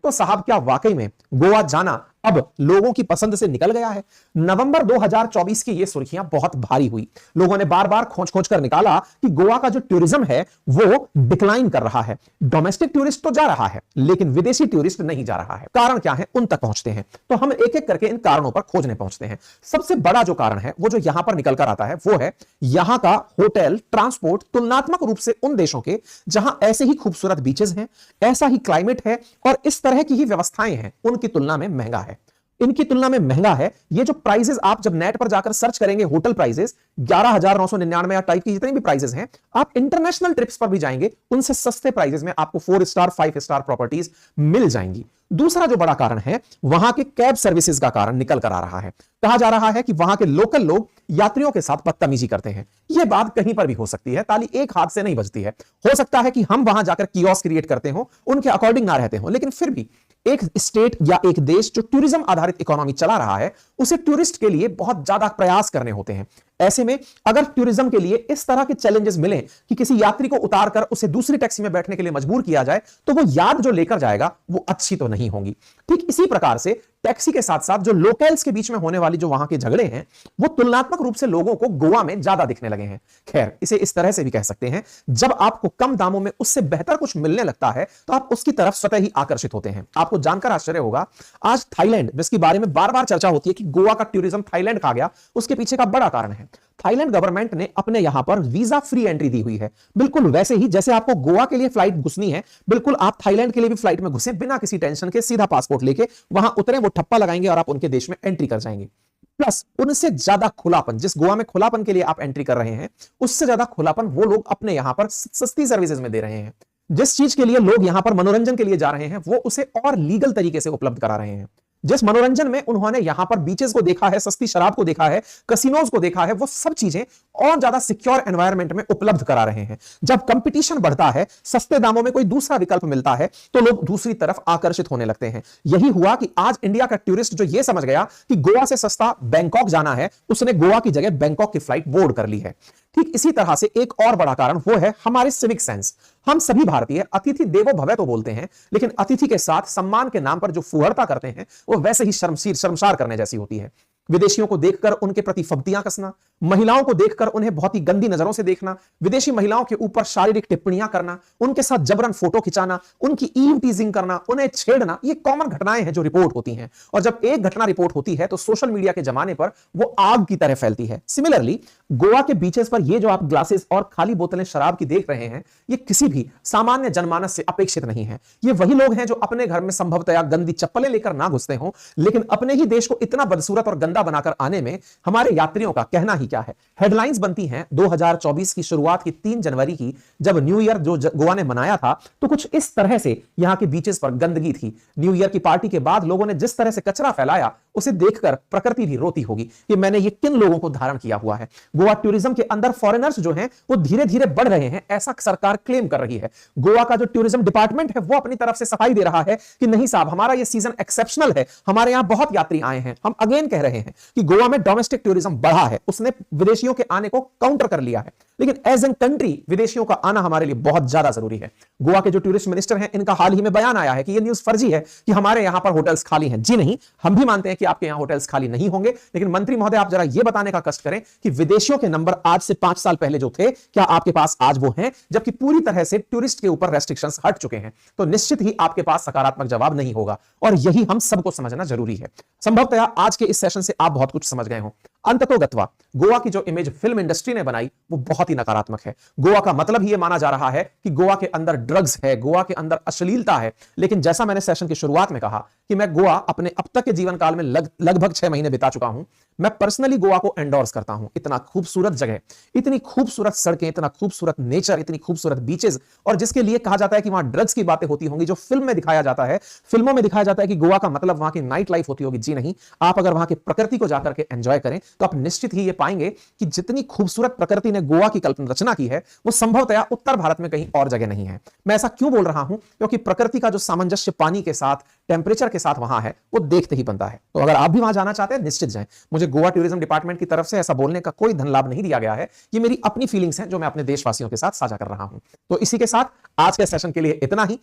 तो साहब क्या वाकई में गोवा जाना अब लोगों की पसंद से निकल गया है? नवंबर 2024 की ये सुर्खियां बहुत भारी हुई। लोगों ने बार बार खोज खोज कर निकाला कि गोवा का जो टूरिज्म है वो डिक्लाइन कर रहा है। डोमेस्टिक टूरिस्ट तो जा रहा है लेकिन विदेशी टूरिस्ट नहीं जा रहा है। कारण क्या है, उन तक पहुंचते हैं। तो हम एक एक करके इन कारणों पर खोजने पहुंचते हैं। सबसे बड़ा जो कारण है वो जो यहां पर निकल कर आता है वो है यहां का होटल ट्रांसपोर्ट तुलनात्मक रूप से उन देशों के जहां ऐसे ही खूबसूरत बीचेस हैं, ऐसा ही क्लाइमेट है और इस तरह की ही व्यवस्थाएं हैं, उनकी तुलना में महंगा है। इनकी तुलना में महंगा है। ये जो प्राइसेस आप जब नेट पर जाकर सर्च करेंगे, होटल प्राइसेस 11,999 या टाइप की जितनी भी प्राइसेस हैं, आप इंटरनेशनल ट्रिप्स पर भी जाएंगे, उनसे सस्ते प्राइसेस में आपको 4 स्टार 5 स्टार प्रॉपर्टीज मिल जाएंगी। दूसरा जो बड़ा कारण है वहां के कैब सर्विसेज का कारण निकल कर आ रहा है। कहा जा रहा है कि वहां के लोकल लोग यात्रियों के साथ बदतमीजी करते हैं। यह बात कहीं पर भी हो सकती है, ताली एक हाथ से नहीं बजती है। हो सकता है कि हम वहां जाकर कियोस्क क्रिएट करते हो, उनके अकॉर्डिंग ना रहते हो, लेकिन फिर भी एक स्टेट या एक देश जो टूरिज्म आधारित इकोनॉमी चला रहा है, उसे टूरिस्ट के लिए बहुत ज्यादा प्रयास करने होते हैं। ऐसे में अगर टूरिज्म के लिए इस तरह के चैलेंजेस मिले कि किसी यात्री को उतारकर उसे दूसरी टैक्सी में बैठने के लिए मजबूर किया जाए, तो वो याद जो लेकर जाएगा वो अच्छी तो नहीं होगी। ठीक इसी प्रकार से टैक्सी के साथ साथ जो लोकल्स के बीच में होने वाली जो वहां के झगड़े हैं, वो तुलनात्मक रूप से लोगों को गोवा में ज्यादा दिखने लगे हैं। खैर, इसे इस तरह से भी कह सकते हैं, जब आपको कम दामों में उससे बेहतर कुछ मिलने लगता है तो आप उसकी तरफ स्वतः ही आकर्षित होते हैं। आपको जानकर आश्चर्य होगा, आज थाईलैंड, जिसके बारे में बार बार चर्चा होती है कि गोवा का टूरिज्म थाईलैंड खा गया, उसके पीछे का बड़ा कारण है थाईलैंड गवर्नमेंट ने अपने यहां पर वीजा फ्री एंट्री दी हुई है। बिल्कुल वैसे ही जैसे आपको गोवा के लिए फ्लाइट घुसनी है, बिल्कुल आप थाईलैंड के लिए भी फ्लाइट में घुसे बिना किसी टेंशन के, सीधा पासपोर्ट लेके वहां उतरे, वो ठप्पा लगाएंगे और आप उनके देश में एंट्री कर जाएंगे। प्लस उनसे ज्यादा खुलापन, जिस गोवा में खुलापन के लिए आप एंट्री कर रहे हैं, उससे ज्यादा खुलापन वो लोग अपने यहां पर सस्ती सर्विसेज में दे रहे हैं। जिस चीज के लिए लोग यहां पर मनोरंजन के लिए जा रहे हैं, वो उसे और लीगल तरीके से उपलब्ध करा रहे हैं। जिस मनोरंजन में उन्होंने यहां पर बीचेस को देखा है, सस्ती शराब को देखा है, कसिनोज को देखा है, वो सब चीजें और ज्यादा सिक्योर एनवायरनमेंट में उपलब्ध करा रहे हैं। जब कंपटीशन बढ़ता है, सस्ते दामों में कोई दूसरा विकल्प मिलता है, तो लोग दूसरी तरफ आकर्षित होने लगते हैं। यही हुआ कि आज इंडिया का टूरिस्ट जो ये समझ गया कि गोवा से सस्ता बैंकॉक जाना है, उसने गोवा की जगह बैंकॉक की फ्लाइट बोर्ड कर ली है। ठीक इसी तरह से एक और बड़ा कारण वो है हमारे सिविक सेंस। हम सभी भारतीय अतिथि देवो भव तो बोलते हैं, लेकिन अतिथि के साथ सम्मान के नाम पर जो फुहड़ता करते हैं, वो वैसे ही शर्मसार करने जैसी होती है। विदेशियों को देखकर उनके प्रति फब्तियां कसना, महिलाओं को देखकर उन्हें बहुत ही गंदी नजरों से देखना, विदेशी महिलाओं के ऊपर शारीरिक टिप्पणियां करना, उनके साथ जबरन फोटो खिंचाना, उनकी ईव टीजिंग करना, उन्हें छेड़ना, ये कॉमन घटनाएं हैं जो रिपोर्ट होती हैं। और जब एक घटना रिपोर्ट होती है तो सोशल मीडिया के जमाने पर वो आग की तरह फैलती है। सिमिलरली गोवा के बीचेस पर ये जो आप ग्लासेस और खाली बोतलें शराब की देख रहे हैं, ये किसी भी सामान्य जनमानस से अपेक्षित नहीं है। ये वही लोग हैं जो अपने घर में संभवतया गंदी चप्पलें लेकर ना घुसते हों, लेकिन अपने ही देश को इतना बदसूरत और गंदा बनाकर आने में हमारे यात्रियों का कहना ही क्या है। हेडलाइंस बनती हैं 2024 की शुरुआत की 3 जनवरी की, जब न्यू ईयर जो गोवा ने मनाया था, तो कुछ इस तरह से यहां के बीचेस पर गंदगी थी। न्यू ईयर की पार्टी के बाद लोगों ने जिस तरह से कचरा फैलाया, उसे देखकर प्रकृति भी रोती होगी कि मैंने ये किन लोगों को धारण किया हुआ है। गोवा टूरिज्म के अंदर फॉरेनर्स जो हैं वो धीरे धीरे बढ़ रहे हैं, ऐसा सरकार क्लेम कर रही है। गोवा का जो टूरिज्म डिपार्टमेंट है वो अपनी तरफ से सफाई दे रहा है कि नहीं साहब, हमारा ये सीजन एक्सेप्शनल है, हमारे यहां बहुत यात्री आए हैं। हम अगेन कह रहे हैं कि गोवा में डोमेस्टिक टूरिज्म बढ़ा है, उसने विदेशियों के आने को काउंटर कर लिया है, लेकिन एज एन कंट्री विदेशियों का आना हमारे लिए बहुत ज्यादा जरूरी है। गोवा के जो टूरिस्ट मिनिस्टर हैं, इनका हाल ही में बयान आया है कि यह न्यूज फर्जी है कि हमारे यहां पर होटल्स खाली हैं। जी नहीं, हम भी मानते हैं कि आपके यहां होटल्स खाली नहीं होंगे, लेकिन मंत्री महोदय आप जरा यह बताने का कष्ट करें कि विदेशियों के नंबर आज से 5 साल पहले जो थे, क्या आपके पास आज वो हैं, जबकि पूरी तरह से टूरिस्ट के ऊपर रेस्ट्रिक्शंस हट चुके हैं। तो निश्चित ही आपके पास सकारात्मक जवाब नहीं होगा, और यही हम सबको समझना जरूरी है। संभवतः आज के इस सेशन से आप बहुत कुछ समझ गए हो। अंततोगत्वा गोवा की जो इमेज फिल्म इंडस्ट्री ने बनाई वो बहुत ही नकारात्मक है। गोवा का मतलब ही ये माना जा रहा है कि गोवा के अंदर ड्रग्स है, गोवा के अंदर अश्लीलता है। लेकिन जैसा मैंने सेशन की शुरुआत में कहा कि मैं गोवा अपने अब तक के जीवन काल में लगभग 6 महीने बिता चुका हूं। मैं पर्सनली गोवा को एंडोर्स करता हूं। इतना खूबसूरत जगह, इतनी खूबसूरत सड़कें, इतना खूबसूरत नेचर, इतनी खूबसूरत बीचेस, और जिसके लिए कहा जाता है कि वहां ड्रग्स की बातें होती होंगी, जो फिल्म में दिखाया जाता है, फिल्मों में दिखाया जाता है कि गोवा का मतलब वहां की नाइट लाइफ होती होगी। जी नहीं, आप अगर वहां की प्रकृति को जाकर के एंजॉय करें तो आप निश्चित ही ये पाएंगे कि जितनी खूबसूरत प्रकृति ने गोवा की कल्पना रचना की है, वो संभवतया उत्तर भारत में कहीं और जगह नहीं है। मैं ऐसा क्यों बोल रहा हूं? क्योंकि प्रकृति का जो सामंजस्य पानी के साथ, टेंपरेचर के साथ वहां है, वो देखते ही बनता है। तो अगर आप भी वहां जाना चाहते हैं, निश्चित जाएं। मुझे गोवा टूरिज्म डिपार्टमेंट की तरफ से ऐसा बोलने का कोई धन लाभ नहीं दिया गया है। ये मेरी अपनी फीलिंग्स हैं जो मैं अपने देशवासियों के साथ साझा कर रहा हूं। तो इसी के साथ आज के सेशन के लिए इतना ही।